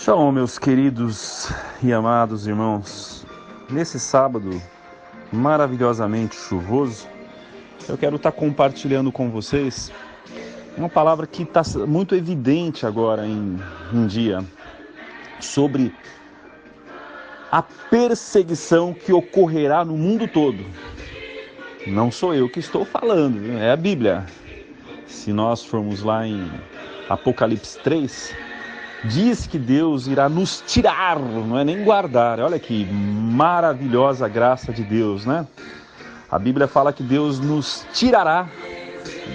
Shalom, meus queridos e amados irmãos. Nesse sábado maravilhosamente chuvoso, eu quero estar compartilhando com vocês uma palavra que está muito evidente agora em dia, sobre a perseguição que ocorrerá no mundo todo. Não sou eu que estou falando, é a Bíblia. Se nós formos lá em Apocalipse 3, diz que Deus irá nos tirar, não é nem guardar. Olha que maravilhosa graça de Deus, né? A Bíblia fala que Deus nos tirará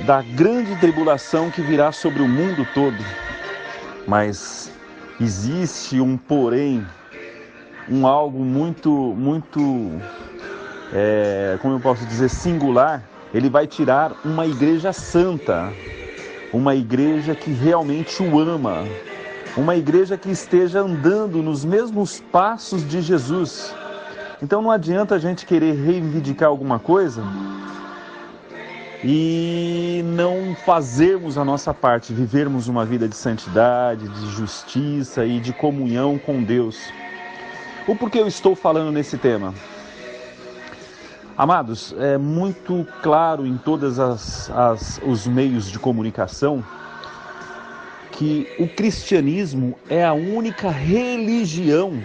da grande tribulação que virá sobre o mundo todo. Mas existe um porém, um algo muito, como eu posso dizer, singular. Ele vai tirar uma igreja santa, uma igreja que realmente o ama, uma igreja que esteja andando nos mesmos passos de Jesus. Então não adianta a gente querer reivindicar alguma coisa e não fazermos a nossa parte, vivermos uma vida de santidade, de justiça e de comunhão com Deus. O porquê eu estou falando nesse tema? Amados, é muito claro em todos os meios de comunicação que o cristianismo é a única religião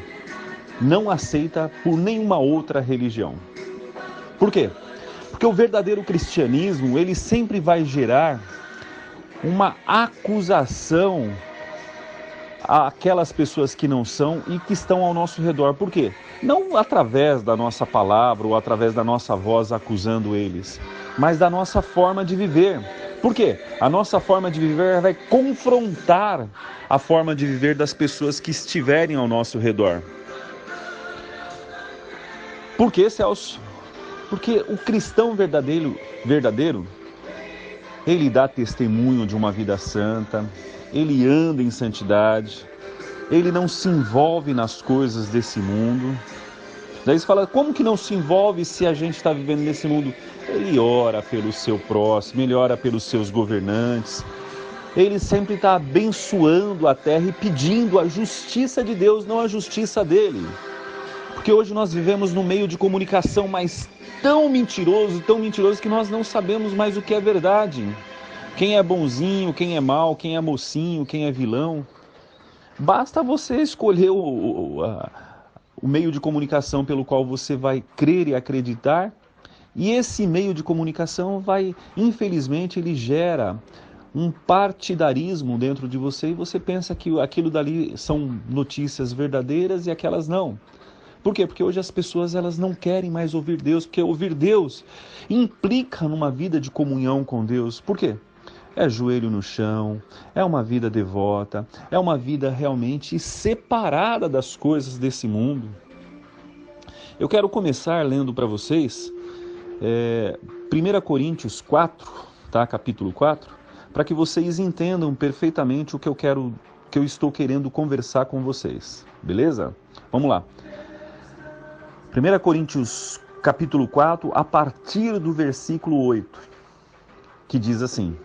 não aceita por nenhuma outra religião. Por quê? Porque o verdadeiro cristianismo, ele sempre vai gerar uma acusação àquelas pessoas que não são e que estão ao nosso redor. Por quê? Não através da nossa palavra ou através da nossa voz acusando eles, mas da nossa forma de viver. Por quê? A nossa forma de viver vai confrontar a forma de viver das pessoas que estiverem ao nosso redor. Por quê, Celso? Porque o cristão verdadeiro, ele dá testemunho de uma vida santa, ele anda em santidade, ele não se envolve nas coisas desse mundo. Daí você fala, como que não se envolve se a gente está vivendo nesse mundo? Ele ora pelo seu próximo, ele ora pelos seus governantes. Ele sempre está abençoando a terra e pedindo a justiça de Deus, não a justiça dele. Porque hoje nós vivemos num meio de comunicação mas tão mentiroso que nós não sabemos mais o que é verdade. Quem é bonzinho, quem é mau, quem é mocinho, quem é vilão. Basta você escolher o meio de comunicação pelo qual você vai crer e acreditar, e esse meio de comunicação infelizmente, ele gera um partidarismo dentro de você, e você pensa que aquilo dali são notícias verdadeiras e aquelas não. Por quê? Porque hoje as pessoas elas não querem mais ouvir Deus, porque ouvir Deus implica numa vida de comunhão com Deus. Por quê? É joelho no chão, é uma vida devota, é uma vida realmente separada das coisas desse mundo. Eu quero começar lendo para vocês 1 Coríntios 4, tá? Capítulo 4, para que vocês entendam perfeitamente o que eu estou querendo conversar com vocês, beleza? Vamos lá. 1 Coríntios capítulo 4, a partir do versículo 8, que diz assim: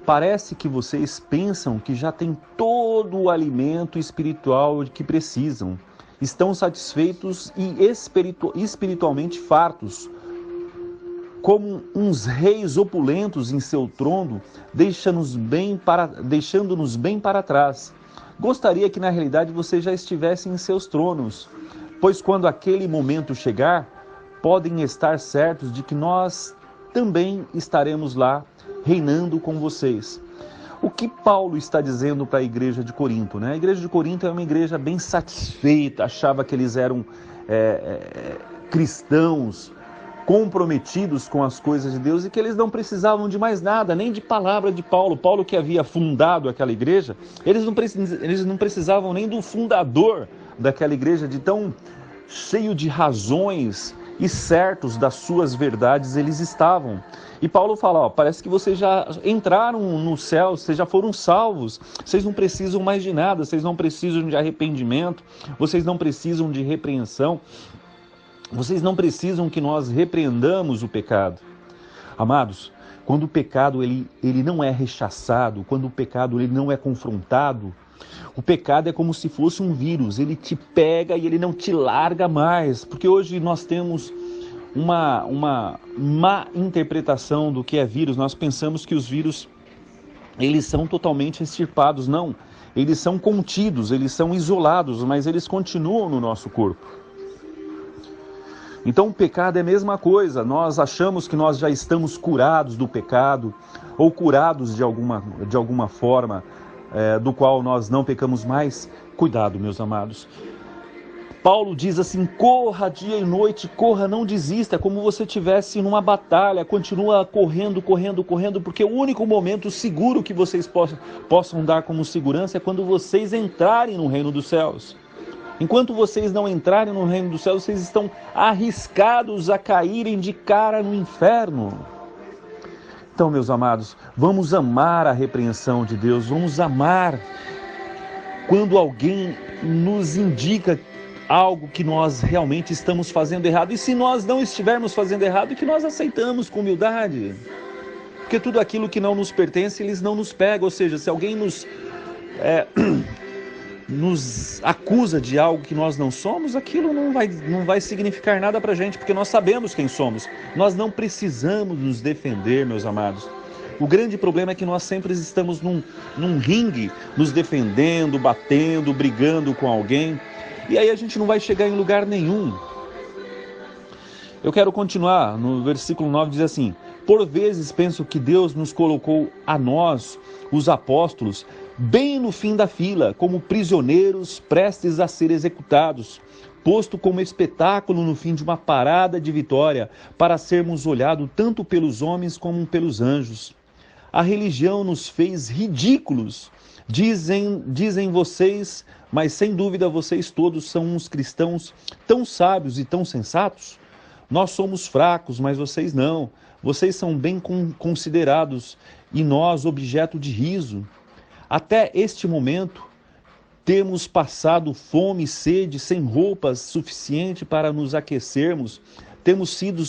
parece que vocês pensam que já têm todo o alimento espiritual de que precisam. Estão satisfeitos e espiritualmente fartos, como uns reis opulentos em seu trono, deixando-nos bem para trás. Gostaria que na realidade vocês já estivessem em seus tronos, pois quando aquele momento chegar, podem estar certos de que nós também estaremos lá, reinando com vocês. O que Paulo está dizendo para a igreja de Corinto, né? A igreja de Corinto é uma igreja bem satisfeita, achava que eles eram cristãos, comprometidos com as coisas de Deus e que eles não precisavam de mais nada, nem de palavra de Paulo. Paulo que havia fundado aquela igreja, eles não precisavam nem do fundador daquela igreja, de tão cheio de razões e certos das suas verdades eles estavam. E Paulo fala, parece que vocês já entraram no céu, vocês já foram salvos, vocês não precisam mais de nada, vocês não precisam de arrependimento, vocês não precisam de repreensão, vocês não precisam que nós repreendamos o pecado. Amados, quando o pecado ele não é rechaçado, quando o pecado ele não é confrontado, O pecado é como se fosse um vírus, ele te pega e ele não te larga mais, porque hoje nós temos uma má interpretação do que é vírus. Nós pensamos que os vírus, eles são totalmente extirpados. Não, eles são contidos, eles são isolados, mas eles continuam no nosso corpo. Então o pecado é a mesma coisa. Nós achamos que nós já estamos curados do pecado, ou curados de alguma forma, do qual nós não pecamos mais. Cuidado, meus amados. Paulo diz assim: corra dia e noite, corra, não desista. É como você estivesse numa batalha, continua correndo, porque o único momento seguro que vocês possam dar como segurança é quando vocês entrarem no reino dos céus. Enquanto vocês não entrarem no reino dos céus, vocês estão arriscados a caírem de cara no inferno. Então, meus amados, vamos amar a repreensão de Deus, vamos amar quando alguém nos indica algo que nós realmente estamos fazendo errado. E se nós não estivermos fazendo errado, que nós aceitamos com humildade. Porque tudo aquilo que não nos pertence, eles não nos pegam. Ou seja, se alguém nos acusa de algo que nós não somos, aquilo não vai significar nada para a gente, porque nós sabemos quem somos. Nós não precisamos nos defender, meus amados. O grande problema é que nós sempre estamos num ringue, nos defendendo, batendo, brigando com alguém, e aí a gente não vai chegar em lugar nenhum. Eu quero continuar, no versículo 9 diz assim: por vezes penso que Deus nos colocou a nós, os apóstolos, bem no fim da fila, como prisioneiros prestes a ser executados, posto como espetáculo no fim de uma parada de vitória, para sermos olhados tanto pelos homens como pelos anjos. A religião nos fez ridículos, dizem vocês, mas sem dúvida vocês todos são uns cristãos tão sábios e tão sensatos. Nós somos fracos, mas vocês não. Vocês são bem considerados e nós objeto de riso. Até este momento, temos passado fome e sede, sem roupas suficiente para nos aquecermos. Temos sido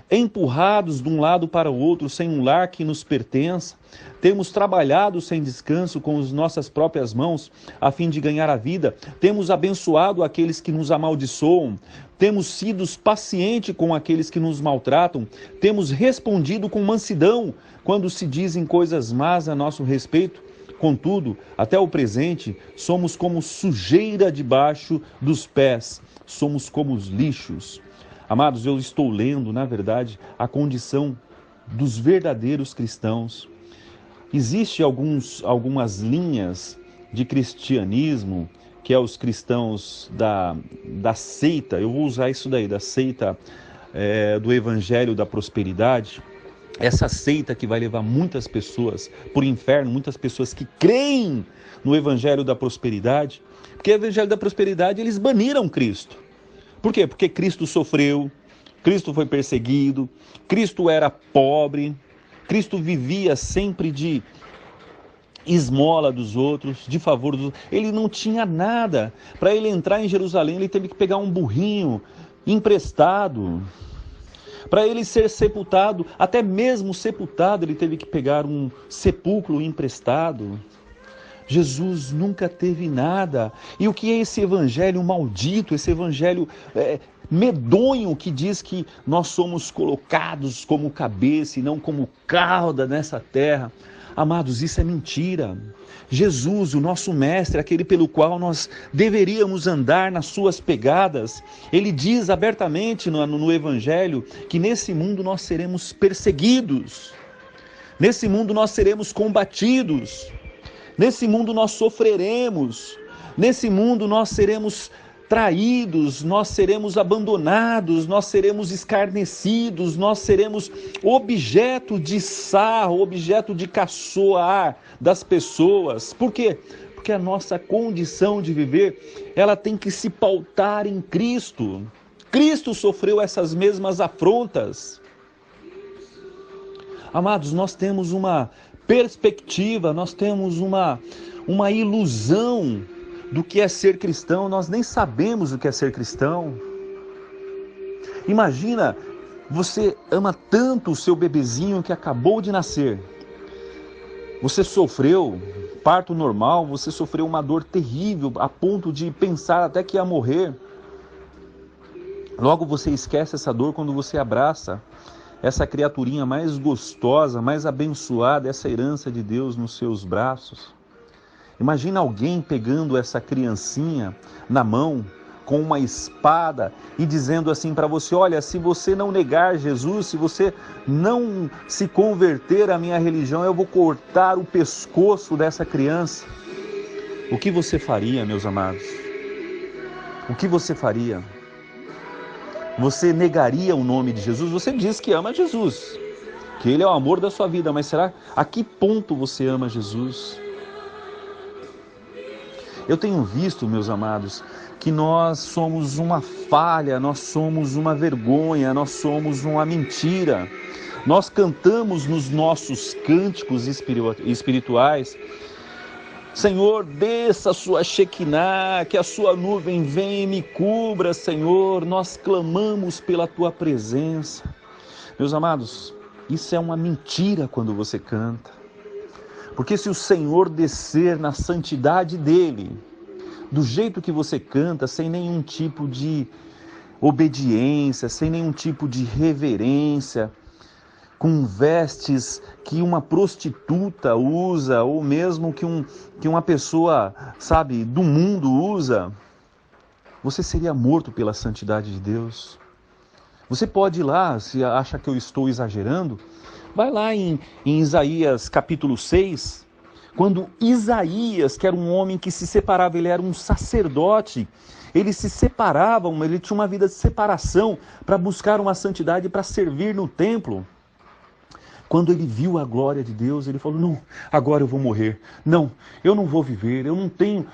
empurrados de um lado para o outro, sem um lar que nos pertença. Temos trabalhado sem descanso com as nossas próprias mãos, a fim de ganhar a vida. Temos abençoado aqueles que nos amaldiçoam. Temos sido pacientes com aqueles que nos maltratam. Temos respondido com mansidão quando se dizem coisas más a nosso respeito. Contudo, até o presente, somos como sujeira debaixo dos pés, somos como os lixos. Amados, eu estou lendo, na verdade, a condição dos verdadeiros cristãos. Existem algumas linhas de cristianismo, que é os cristãos da seita, eu vou usar isso daí, da seita do Evangelho da Prosperidade. Essa seita que vai levar muitas pessoas para o inferno, muitas pessoas que creem no Evangelho da Prosperidade, porque o Evangelho da Prosperidade eles baniram Cristo. Por quê? Porque Cristo sofreu, Cristo foi perseguido, Cristo era pobre, Cristo vivia sempre de esmola dos outros, de favor dos outros. Ele não tinha nada. Para ele entrar em Jerusalém, ele teve que pegar um burrinho emprestado. Para ele ser sepultado, até mesmo sepultado, ele teve que pegar um sepulcro emprestado. Jesus nunca teve nada. E o que é esse evangelho maldito, esse evangelho medonho que diz que nós somos colocados como cabeça e não como cauda nessa terra? Amados, isso é mentira. Jesus, o nosso mestre, aquele pelo qual nós deveríamos andar nas suas pegadas, ele diz abertamente no Evangelho que nesse mundo nós seremos perseguidos, nesse mundo nós seremos combatidos, nesse mundo nós sofreremos, nesse mundo nós seremos traídos, nós seremos abandonados, nós seremos escarnecidos, nós seremos objeto de sarro, objeto de caçoar das pessoas. Por quê? Porque a nossa condição de viver, ela tem que se pautar em Cristo. Cristo sofreu essas mesmas afrontas. Amados, nós temos uma perspectiva, nós temos uma ilusão do que é ser cristão. Nós nem sabemos o que é ser cristão. Imagina, você ama tanto o seu bebezinho que acabou de nascer. Você sofreu, parto normal, você sofreu uma dor terrível, a ponto de pensar até que ia morrer. Logo você esquece essa dor quando você abraça essa criaturinha mais gostosa, mais abençoada, essa herança de Deus nos seus braços. Imagina alguém pegando essa criancinha na mão, com uma espada, e dizendo assim para você: olha, se você não negar Jesus, se você não se converter à minha religião, eu vou cortar o pescoço dessa criança. O que você faria, meus amados? O que você faria? Você negaria o nome de Jesus? Você diz que ama Jesus, que Ele é o amor da sua vida, mas será a que ponto você ama Jesus? Eu tenho visto, meus amados, que nós somos uma falha, nós somos uma vergonha, nós somos uma mentira. Nós cantamos nos nossos cânticos espirituais: Senhor, desça a sua Shekinah, que a sua nuvem venha e me cubra, Senhor. Nós clamamos pela tua presença. Meus amados, isso é uma mentira quando você canta. Porque se o Senhor descer na santidade dele, do jeito que você canta, sem nenhum tipo de obediência, sem nenhum tipo de reverência, com vestes que uma prostituta usa, ou mesmo que uma pessoa, sabe, do mundo usa, você seria morto pela santidade de Deus. Você pode ir lá, se acha que eu estou exagerando, vai lá em Isaías capítulo 6, quando Isaías, que era um homem que se separava, ele era um sacerdote, ele se separava, ele tinha uma vida de separação para buscar uma santidade, para servir no templo. Quando ele viu a glória de Deus, ele falou: não, agora eu vou morrer. Não, eu não vou viver, eu não tenho...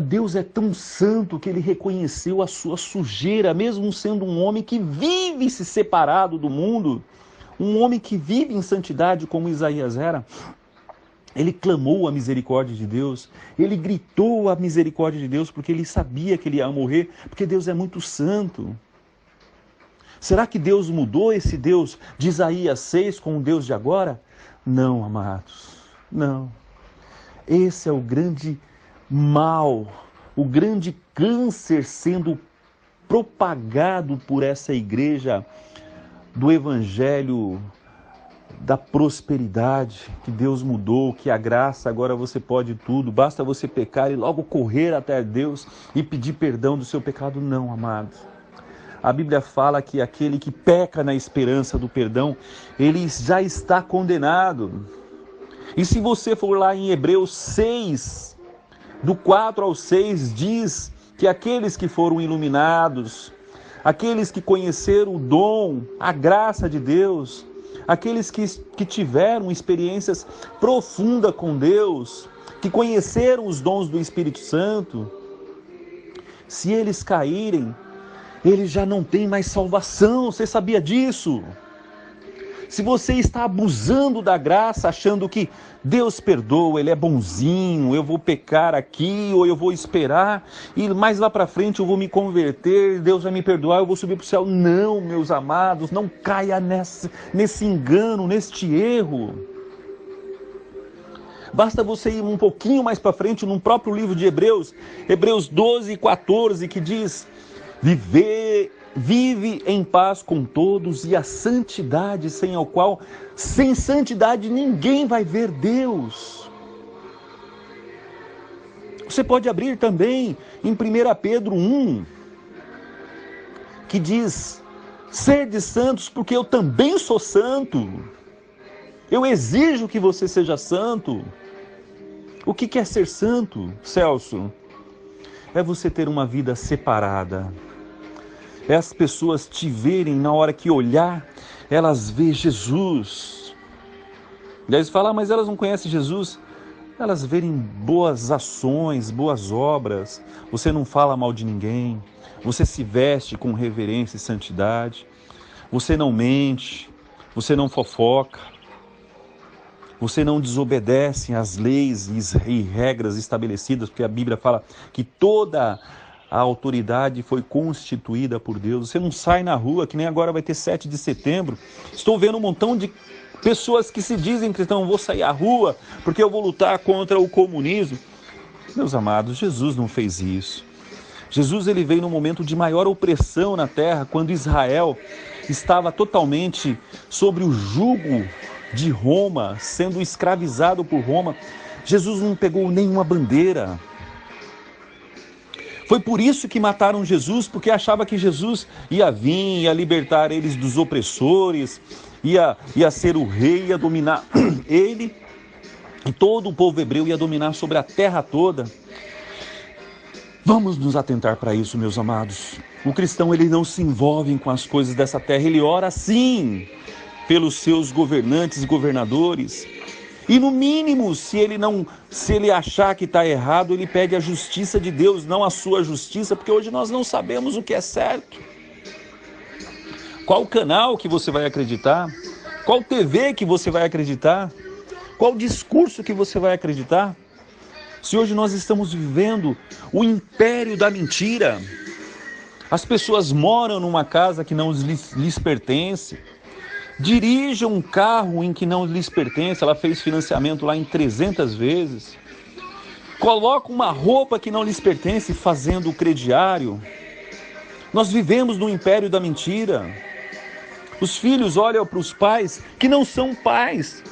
Deus é tão santo que ele reconheceu a sua sujeira, mesmo sendo um homem que vive se separado do mundo, um homem que vive em santidade como Isaías era. Ele clamou a misericórdia de Deus, ele gritou a misericórdia de Deus, porque ele sabia que ele ia morrer, porque Deus é muito santo. Será que Deus mudou esse Deus de Isaías 6 com o Deus de agora? Não, amados, não. Esse é o grande mal, o grande câncer sendo propagado por essa igreja do evangelho da prosperidade, que Deus mudou, que a graça agora você pode tudo, basta você pecar e logo correr até Deus e pedir perdão do seu pecado. Não, amado. A Bíblia fala que aquele que peca na esperança do perdão, ele já está condenado. E se você for lá em Hebreus 6, do 4 ao 6, diz que aqueles que foram iluminados, aqueles que conheceram o dom, a graça de Deus, aqueles que tiveram experiências profundas com Deus, que conheceram os dons do Espírito Santo, se eles caírem, eles já não têm mais salvação. Você sabia disso? Se você está abusando da graça, achando que Deus perdoa, Ele é bonzinho, eu vou pecar aqui, ou eu vou esperar, e mais lá para frente eu vou me converter, Deus vai me perdoar, eu vou subir para o céu. Não, meus amados, não caia nesse engano, neste erro. Basta você ir um pouquinho mais para frente, no próprio livro de Hebreus, Hebreus 12, 14, que diz: vive em paz com todos, e a santidade, sem santidade ninguém vai ver Deus. Você pode abrir também em 1 Pedro 1, que diz: sede santos, porque eu também sou santo. Eu exijo que você seja santo. O que é ser santo, Celso? É você ter uma vida separada. É as pessoas te verem, na hora que olhar, elas veem Jesus. Daí eles falam: mas elas não conhecem Jesus. Elas verem boas ações, boas obras. Você não fala mal de ninguém. Você se veste com reverência e santidade. Você não mente. Você não fofoca. Você não desobedece às leis e regras estabelecidas, porque a Bíblia fala que toda a autoridade foi constituída por Deus. Você não sai na rua, que nem agora vai ter 7 de setembro. Estou vendo um montão de Pessoas que se dizem cristãos, vou sair à rua porque eu vou lutar contra o comunismo. Meus amados, Jesus não fez isso. Jesus ele veio no momento de maior opressão na terra, quando Israel estava totalmente sobre o jugo de Roma, sendo escravizado por Roma. Jesus não pegou nenhuma bandeira. Foi por isso que mataram Jesus, porque achava que Jesus ia vir, ia libertar eles dos opressores, ia ser o rei, ia dominar ele, e todo o povo hebreu ia dominar sobre a terra toda. Vamos nos atentar para isso, meus amados. O cristão ele não se envolve com as coisas dessa terra, ele ora sim pelos seus governantes e governadores. E no mínimo, se ele achar que está errado, ele pede a justiça de Deus, não a sua justiça, porque hoje nós não sabemos o que é certo. Qual canal que você vai acreditar? Qual TV que você vai acreditar? Qual discurso que você vai acreditar? Se hoje nós estamos vivendo o império da mentira, as pessoas moram numa casa que não lhes pertence, dirige um carro em que não lhes pertence, ela fez financiamento lá em 300 vezes, coloca uma roupa que não lhes pertence fazendo o crediário. Nós vivemos no império da mentira. Os filhos olham para os pais que não são pais.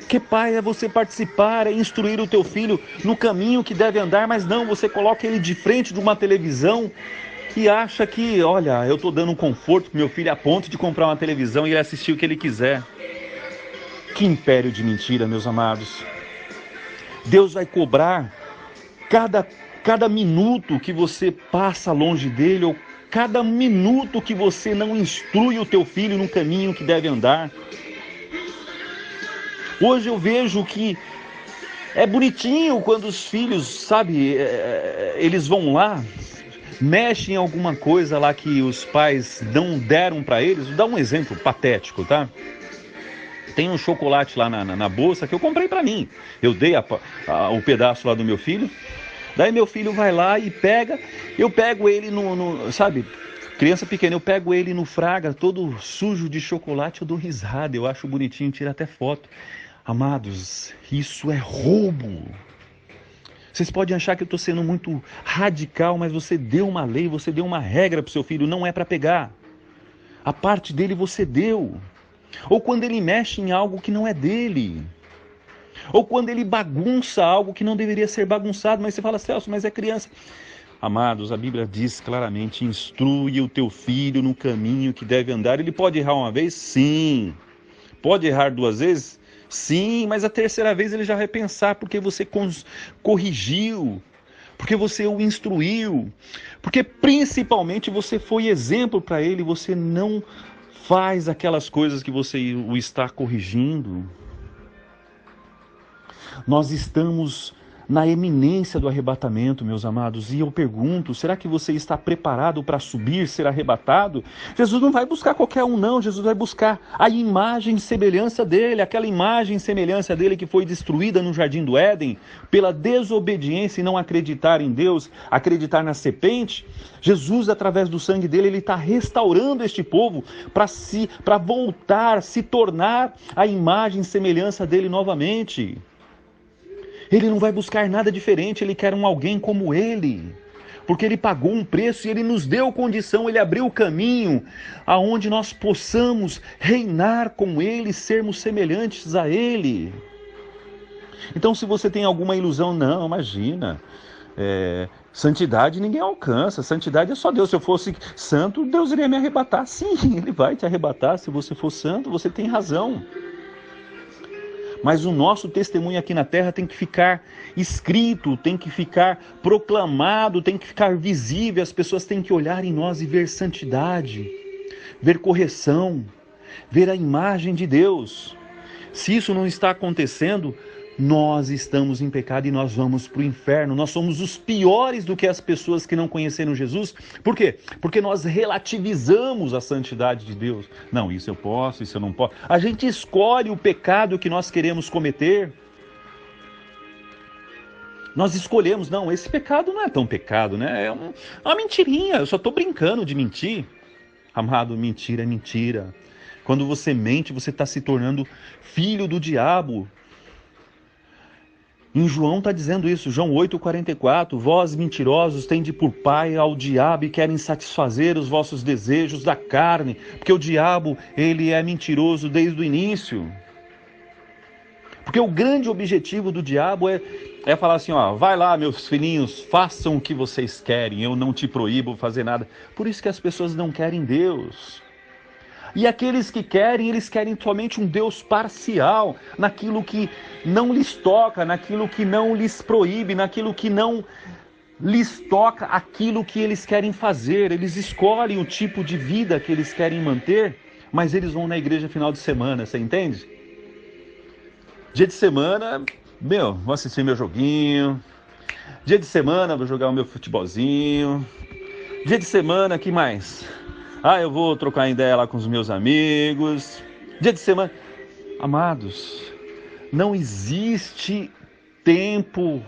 Que pai é você participar, é instruir o teu filho no caminho que deve andar, mas não, você coloca ele de frente de uma televisão e acha que, olha, eu estou dando um conforto para meu filho a ponto de comprar uma televisão e ele assistir o que ele quiser. Que império de mentira, meus amados. Deus vai cobrar cada minuto que você passa longe dele, ou cada minuto que você não instrui o teu filho no caminho que deve andar. Hoje eu vejo que é bonitinho quando os filhos, sabe, eles vão lá, mexem em alguma coisa lá que os pais não deram para eles. Vou dar um exemplo patético, tá? Tem um chocolate lá na bolsa que eu comprei para mim. Eu dei o pedaço lá do meu filho. Daí meu filho vai lá e pega. Eu pego ele sabe, criança pequena, eu pego ele no fraga, todo sujo de chocolate, eu dou risada, eu acho bonitinho, tiro até foto. Amados, isso é roubo. Vocês podem achar que eu estou sendo muito radical, mas você deu uma lei, você deu uma regra para o seu filho, não é para pegar. A parte dele você deu. Ou quando ele mexe em algo que não é dele. Ou quando ele bagunça algo que não deveria ser bagunçado, mas você fala, Celso, mas é criança. Amados, a Bíblia diz claramente, instrui o teu filho no caminho que deve andar. Ele pode errar uma vez? Sim. Pode errar duas vezes? Sim, mas a terceira vez ele já vai pensar, porque você corrigiu, porque você o instruiu, porque principalmente você foi exemplo para ele, você não faz aquelas coisas que você o está corrigindo. Nós estamos na eminência do arrebatamento, meus amados, e eu pergunto, será que você está preparado para subir, ser arrebatado? Jesus não vai buscar qualquer um, não. Jesus vai buscar a imagem e semelhança dele, aquela imagem e semelhança dele que foi destruída no Jardim do Éden, pela desobediência e não acreditar em Deus, acreditar na serpente. Jesus, através do sangue dele, ele está restaurando este povo para voltar, se tornar a imagem e semelhança dele novamente. Ele não vai buscar nada diferente, ele quer alguém como ele, porque ele pagou um preço e ele nos deu condição, ele abriu o caminho aonde nós possamos reinar com ele, sermos semelhantes a ele. Então, se você tem alguma ilusão, não, imagina, santidade ninguém alcança, santidade é só Deus. Se eu fosse santo, Deus iria me arrebatar. Sim, ele vai te arrebatar. Se você for santo, você tem razão. Mas o nosso testemunho aqui na terra tem que ficar escrito, tem que ficar proclamado, tem que ficar visível. As pessoas têm que olhar em nós e ver santidade, ver correção, ver a imagem de Deus. Se isso não está acontecendo, nós estamos em pecado e nós vamos para o inferno. Nós somos os piores do que as pessoas que não conheceram Jesus. Por quê? Porque nós relativizamos a santidade de Deus. Não, isso eu posso, isso eu não posso. A gente escolhe o pecado que nós queremos cometer. Nós escolhemos, não, esse pecado não é tão pecado, né? É uma mentirinha, eu só estou brincando de mentir. Amado, mentira é mentira. Quando você mente, você está se tornando filho do diabo. Em João está dizendo isso, João 8,44, vós mentirosos tende por pai ao diabo e querem satisfazer os vossos desejos da carne, porque o diabo, ele é mentiroso desde o início. Porque o grande objetivo do diabo é falar assim, ó, vai lá meus filhinhos, façam o que vocês querem, eu não te proíbo fazer nada. Por isso que as pessoas não querem Deus. E aqueles que querem, eles querem somente um Deus parcial, naquilo que não lhes toca, naquilo que não lhes proíbe, naquilo que não lhes toca, aquilo que eles querem fazer. Eles escolhem o tipo de vida que eles querem manter, mas eles vão na igreja final de semana, você entende? Dia de semana, vou assistir meu joguinho. Dia de semana, vou jogar o meu futebolzinho. Dia de semana, que mais? Eu vou trocar ideia lá com os meus amigos. Dia de semana. Amados, não existe tempo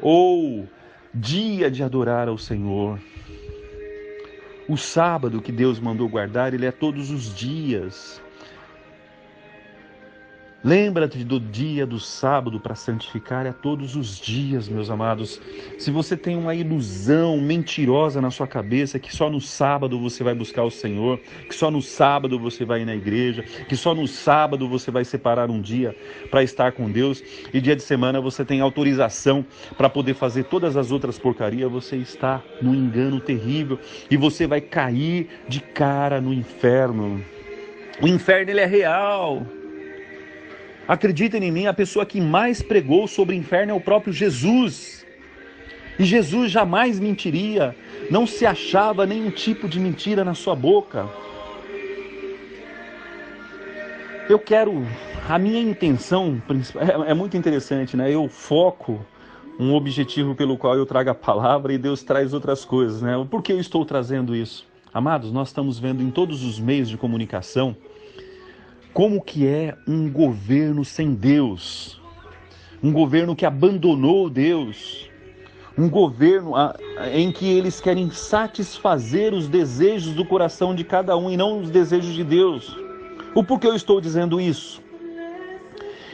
ou dia de adorar ao Senhor. O sábado que Deus mandou guardar, ele é todos os dias. Lembra-te do dia do sábado para santificar a todos os dias, meus amados. Se você tem uma ilusão mentirosa na sua cabeça, que só no sábado você vai buscar o Senhor, que só no sábado você vai ir na igreja, que só no sábado você vai separar um dia para estar com Deus, e dia de semana você tem autorização para poder fazer todas as outras porcarias, você está num engano terrível e você vai cair de cara no inferno. O inferno, ele é real. Acreditem em mim, a pessoa que mais pregou sobre o inferno é o próprio Jesus. E Jesus jamais mentiria, não se achava nenhum tipo de mentira na sua boca. A minha intenção é muito interessante, né? Eu foco um objetivo pelo qual eu trago a palavra e Deus traz outras coisas, né? Por que eu estou trazendo isso? Amados, nós estamos vendo em todos os meios de comunicação como que é um governo sem Deus, um governo que abandonou Deus, um governo em que eles querem satisfazer os desejos do coração de cada um e não os desejos de Deus. O porquê eu estou dizendo isso?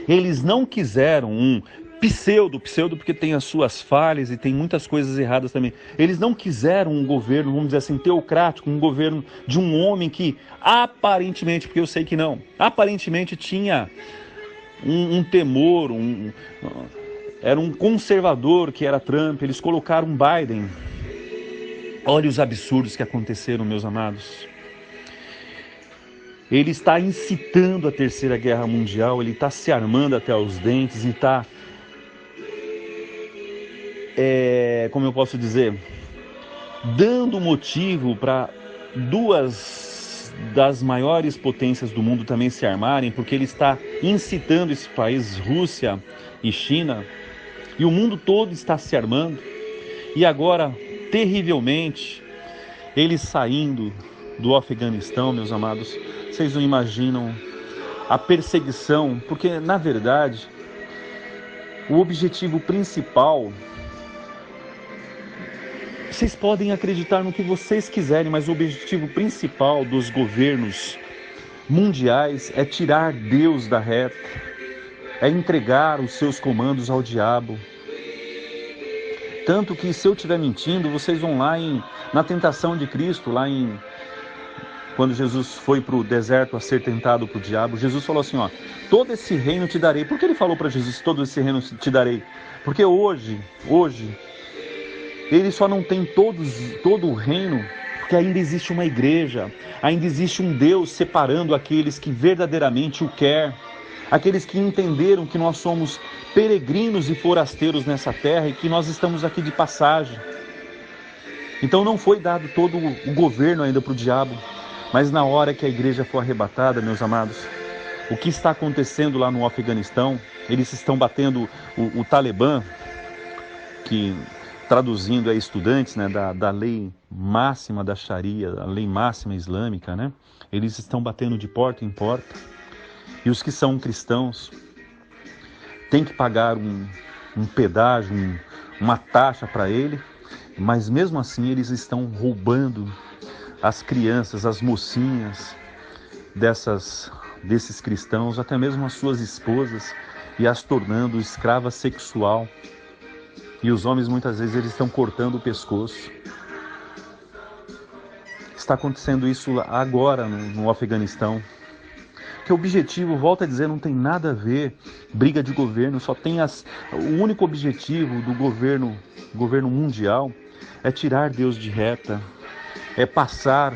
Eles não quiseram um pseudo porque tem as suas falhas e tem muitas coisas erradas também. Eles não quiseram um governo, vamos dizer assim, teocrático, um governo de um homem que aparentemente, porque eu sei que não, aparentemente tinha um temor, era um conservador que era Trump. Eles colocaram um Biden. Olha os absurdos que aconteceram, meus amados. Ele está incitando a Terceira Guerra Mundial, ele está se armando até os dentes e está, como eu posso dizer, dando motivo para duas das maiores potências do mundo também se armarem, porque ele está incitando esses países, Rússia e China, e o mundo todo está se armando. E agora, terrivelmente, eles saindo do Afeganistão, meus amados, vocês não imaginam a perseguição, porque na verdade o objetivo principal, vocês podem acreditar no que vocês quiserem, mas o objetivo principal dos governos mundiais é tirar Deus da reta, é entregar os seus comandos ao diabo. Tanto que, se eu estiver mentindo, vocês vão lá na tentação de Cristo, quando Jesus foi para o deserto a ser tentado por o diabo, Jesus falou assim, todo esse reino te darei. Por que ele falou para Jesus, todo esse reino te darei? Porque hoje, ele só não tem todo o reino, porque ainda existe uma igreja, ainda existe um Deus separando aqueles que verdadeiramente o quer, aqueles que entenderam que nós somos peregrinos e forasteiros nessa terra e que nós estamos aqui de passagem. Então não foi dado todo o governo ainda para o diabo, mas na hora que a igreja for arrebatada, meus amados, o que está acontecendo lá no Afeganistão, eles estão batendo o Talibã, que traduzindo é estudantes, né, da lei máxima da Sharia, a lei máxima islâmica, né? Eles estão batendo de porta em porta, e os que são cristãos têm que pagar um pedágio, uma taxa para ele, mas mesmo assim eles estão roubando as crianças, as mocinhas, desses cristãos, até mesmo as suas esposas, e as tornando escrava sexual. E os homens muitas vezes eles estão cortando o pescoço. Está acontecendo isso agora no Afeganistão. Que o objetivo, volto a dizer, não tem nada a ver briga de governo, só tem o único objetivo do governo mundial é tirar Deus de reta, é passar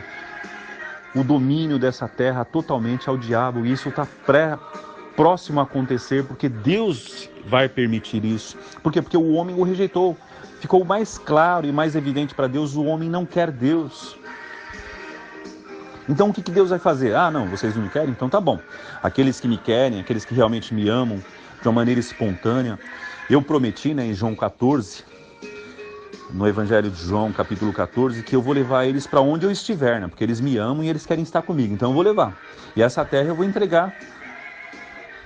o domínio dessa terra totalmente ao diabo. E isso está próximo a acontecer, porque Deus vai permitir isso. Por quê? Porque o homem o rejeitou. Ficou mais claro e mais evidente para Deus, o homem não quer Deus. Então o que Deus vai fazer? Ah, não, vocês não me querem? Então tá bom. Aqueles que me querem, aqueles que realmente me amam de uma maneira espontânea, eu prometi, em João 14, no Evangelho de João, capítulo 14, que eu vou levar eles para onde eu estiver, porque eles me amam e eles querem estar comigo, então eu vou levar. E essa terra eu vou entregar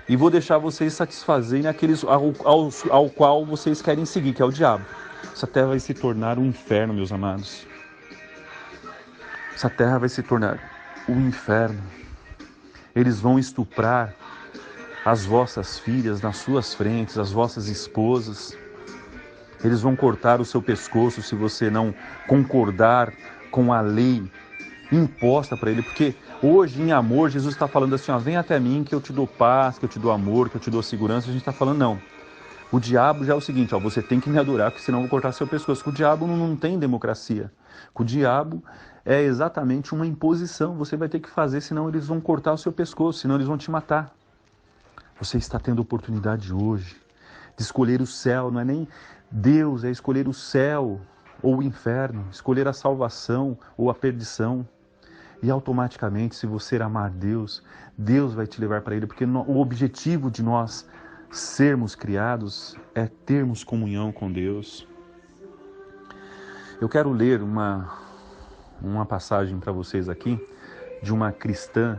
e vou deixar vocês satisfazerem aqueles ao qual vocês querem seguir, que é o diabo. Essa terra vai se tornar um inferno, meus amados. Essa terra vai se tornar um inferno. Eles vão estuprar as vossas filhas nas suas frentes, as vossas esposas. Eles vão cortar o seu pescoço se você não concordar com a lei imposta para ele. Porque hoje, em amor, Jesus está falando assim, vem até mim que eu te dou paz, que eu te dou amor, que eu te dou segurança. A gente está falando, não. O diabo já é o seguinte, você tem que me adorar, porque senão eu vou cortar seu pescoço. Com o diabo não tem democracia. Com o diabo é exatamente uma imposição. Você vai ter que fazer, senão eles vão cortar o seu pescoço, senão eles vão te matar. Você está tendo oportunidade hoje de escolher o céu, não é nem Deus, é escolher o céu ou o inferno, escolher a salvação ou a perdição. E automaticamente, se você amar Deus, Deus vai te levar para Ele, porque o objetivo de nós sermos criados é termos comunhão com Deus. Eu quero ler uma passagem para vocês aqui de uma cristã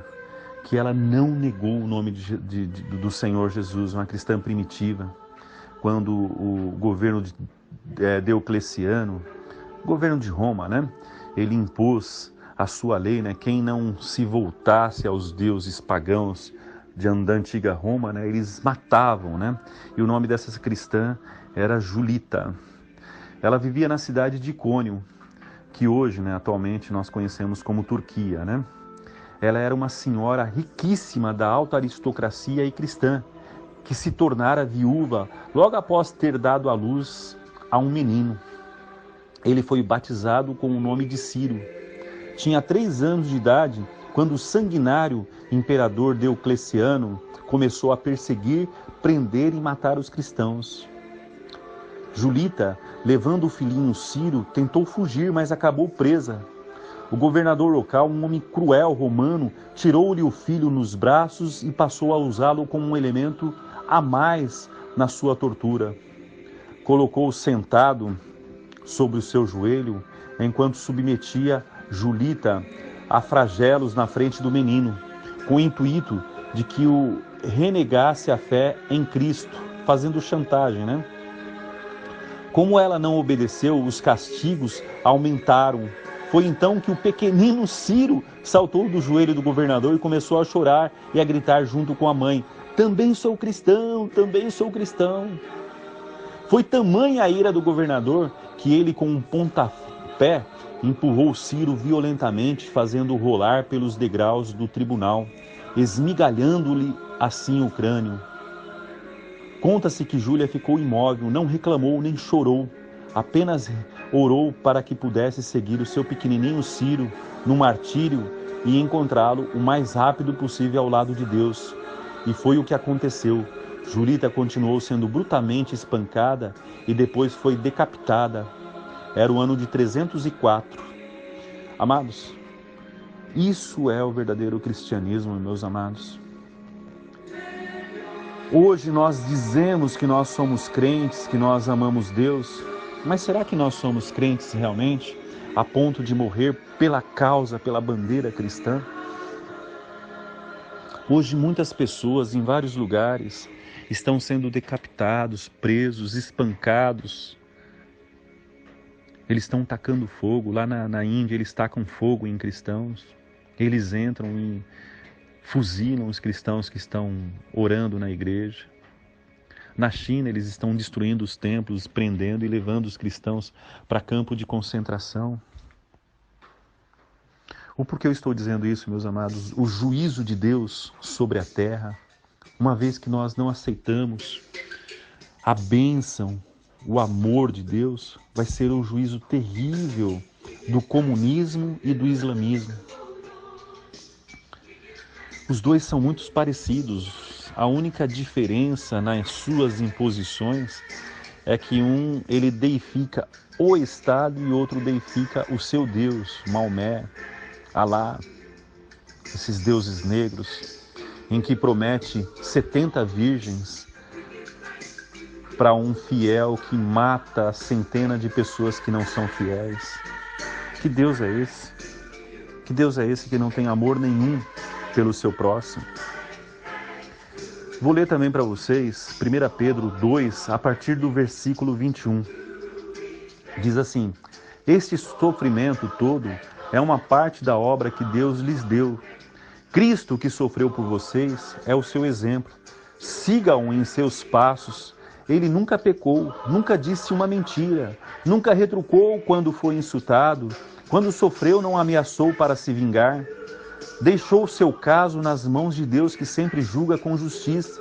que ela não negou o nome do Senhor Jesus, uma cristã primitiva. Quando o governo de Diocleciano, governo de Roma, ele impôs a sua lei, quem não se voltasse aos deuses pagãos da antiga Roma, eles matavam, E o nome dessa cristã era Julita. Ela vivia na cidade de Icônio, que hoje, atualmente, nós conhecemos como Turquia, Ela era uma senhora riquíssima da alta aristocracia e cristã, que se tornara viúva logo após ter dado à luz a um menino. Ele foi batizado com o nome de Ciro. Tinha 3 anos de idade quando o sanguinário imperador Diocleciano começou a perseguir, prender e matar os cristãos. Julita, levando o filhinho Ciro, tentou fugir, mas acabou presa. O governador local, um homem cruel romano, tirou-lhe o filho nos braços e passou a usá-lo como um elemento a mais na sua tortura. Colocou-o sentado sobre o seu joelho, enquanto submetia Julita a flagelos na frente do menino, com o intuito de que o renegasse a fé em Cristo, fazendo chantagem, Como ela não obedeceu, os castigos aumentaram. Foi então que o pequenino Ciro saltou do joelho do governador e começou a chorar e a gritar junto com a mãe: também sou cristão, também sou cristão. Foi tamanha a ira do governador que ele, com um pontapé, empurrou Ciro violentamente, fazendo-o rolar pelos degraus do tribunal, esmigalhando-lhe assim o crânio. Conta-se que Júlia ficou imóvel, não reclamou nem chorou, apenas orou para que pudesse seguir o seu pequenininho Ciro no martírio e encontrá-lo o mais rápido possível ao lado de Deus. E foi o que aconteceu. Julita continuou sendo brutalmente espancada e depois foi decapitada. Era o ano de 304. Amados, isso é o verdadeiro cristianismo, meus amados. Hoje nós dizemos que nós somos crentes, que nós amamos Deus, mas será que nós somos crentes realmente, a ponto de morrer pela causa, pela bandeira cristã? Hoje muitas pessoas em vários lugares estão sendo decapitados, presos, espancados. Eles estão tacando fogo, lá na Índia eles tacam fogo em cristãos, eles entram fuzilam os cristãos que estão orando na igreja. Na China, eles estão destruindo os templos, prendendo e levando os cristãos para campo de concentração. O porquê eu estou dizendo isso, meus amados? O juízo de Deus sobre a terra, uma vez que nós não aceitamos a bênção, o amor de Deus, vai ser um juízo terrível do comunismo e do islamismo. Os dois são muito parecidos. A única diferença nas suas imposições é que um ele deifica o Estado e outro deifica o seu Deus, Maomé, Alá, esses deuses negros, em que promete 70 virgens para um fiel que mata centenas de pessoas que não são fiéis. Que Deus é esse? Que Deus é esse que não tem amor nenhum pelo seu próximo? Vou ler também para vocês 1 Pedro 2, a partir do versículo 21. Diz assim: este sofrimento todo é uma parte da obra que Deus lhes deu. Cristo, que sofreu por vocês, é o seu exemplo. Sigam em seus passos. Ele nunca pecou, nunca disse uma mentira, nunca retrucou quando foi insultado, quando sofreu não ameaçou para se vingar. Deixou o seu caso nas mãos de Deus, que sempre julga com justiça.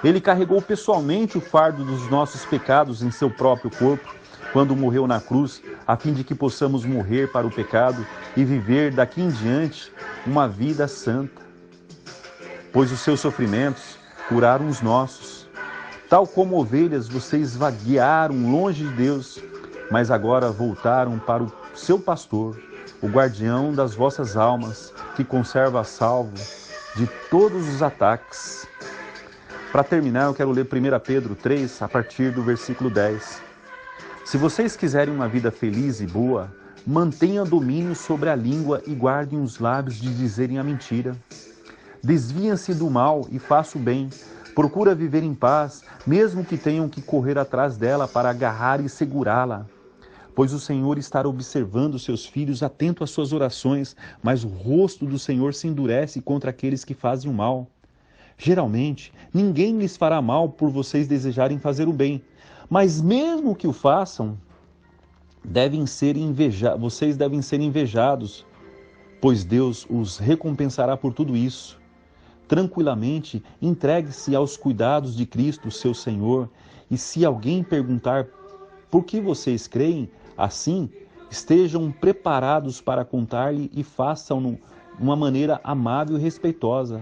Ele carregou pessoalmente o fardo dos nossos pecados em seu próprio corpo, quando morreu na cruz, a fim de que possamos morrer para o pecado e viver daqui em diante uma vida santa. Pois os seus sofrimentos curaram os nossos. Tal como ovelhas, vocês vaguearam longe de Deus, mas agora voltaram para o seu pastor, o guardião das vossas almas, que conserva a salvo de todos os ataques. Para terminar, eu quero ler 1 Pedro 3, a partir do versículo 10. Se vocês quiserem uma vida feliz e boa, mantenham domínio sobre a língua e guardem os lábios de dizerem a mentira. Desviem-se do mal e façam o bem. Procura viver em paz, mesmo que tenham que correr atrás dela para agarrar e segurá-la. Pois o Senhor está observando seus filhos, atento às suas orações, mas o rosto do Senhor se endurece contra aqueles que fazem o mal. Geralmente, ninguém lhes fará mal por vocês desejarem fazer o bem, mas mesmo que o façam, vocês devem ser invejados, pois Deus os recompensará por tudo isso. Tranquilamente, entregue-se aos cuidados de Cristo, seu Senhor, e se alguém perguntar por que vocês creem assim, estejam preparados para contar-lhe e façam-no de uma maneira amável e respeitosa.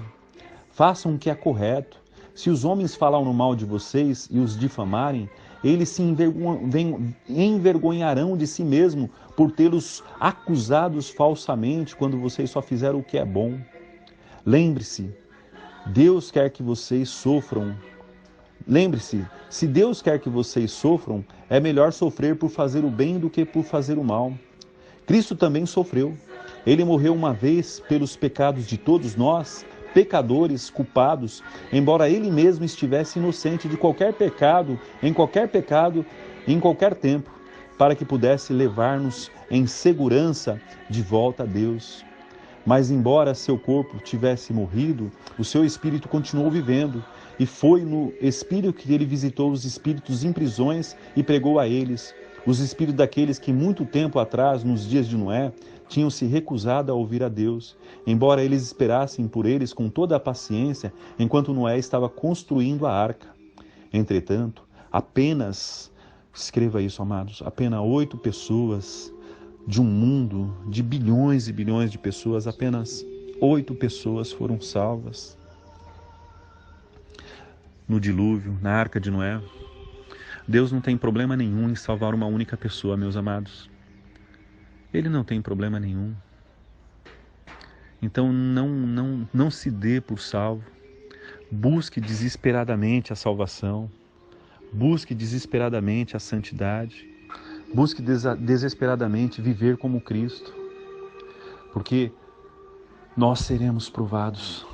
Façam o que é correto. Se os homens falarem mal de vocês e os difamarem, eles se envergonharão de si mesmo por tê-los acusados falsamente quando vocês só fizeram o que é bom. Lembre-se, Deus quer que vocês sofram. Lembre-se, se Deus quer que vocês sofram, é melhor sofrer por fazer o bem do que por fazer o mal. Cristo também sofreu. Ele morreu uma vez pelos pecados de todos nós, pecadores, culpados, embora ele mesmo estivesse inocente de qualquer pecado, em qualquer tempo, para que pudesse levar-nos em segurança de volta a Deus. Mas embora seu corpo tivesse morrido, o seu espírito continuou vivendo, e foi no espírito que ele visitou os espíritos em prisões e pregou a eles, os espíritos daqueles que muito tempo atrás, nos dias de Noé, tinham se recusado a ouvir a Deus, embora eles esperassem por eles com toda a paciência, enquanto Noé estava construindo a arca. Entretanto, escreva isso, amados, apenas 8 pessoas de um mundo de bilhões e bilhões de pessoas, apenas 8 pessoas foram salvas no dilúvio, na arca de Noé. Deus não tem problema nenhum em salvar uma única pessoa, meus amados. Ele não tem problema nenhum. Então não se dê por salvo. Busque desesperadamente a salvação. Busque desesperadamente a santidade. Busque desesperadamente viver como Cristo. Porque nós seremos provados.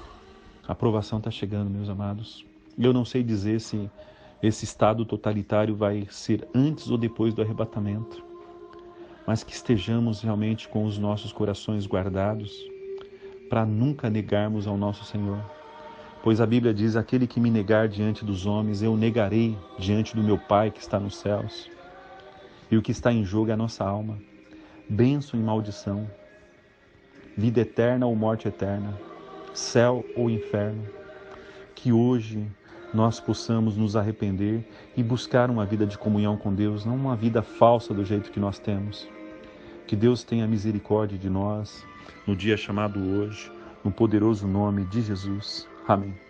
A provação está chegando, meus amados. Eu não sei dizer se esse estado totalitário vai ser antes ou depois do arrebatamento. Mas que estejamos realmente com os nossos corações guardados, para nunca negarmos ao nosso Senhor. Pois a Bíblia diz, aquele que me negar diante dos homens, eu negarei diante do meu Pai que está nos céus. E o que está em jogo é a nossa alma. Bênção e maldição, vida eterna ou morte eterna, céu ou inferno. Que hoje nós possamos nos arrepender e buscar uma vida de comunhão com Deus, não uma vida falsa do jeito que nós temos. Que Deus tenha misericórdia de nós no dia chamado hoje, no poderoso nome de Jesus. Amém.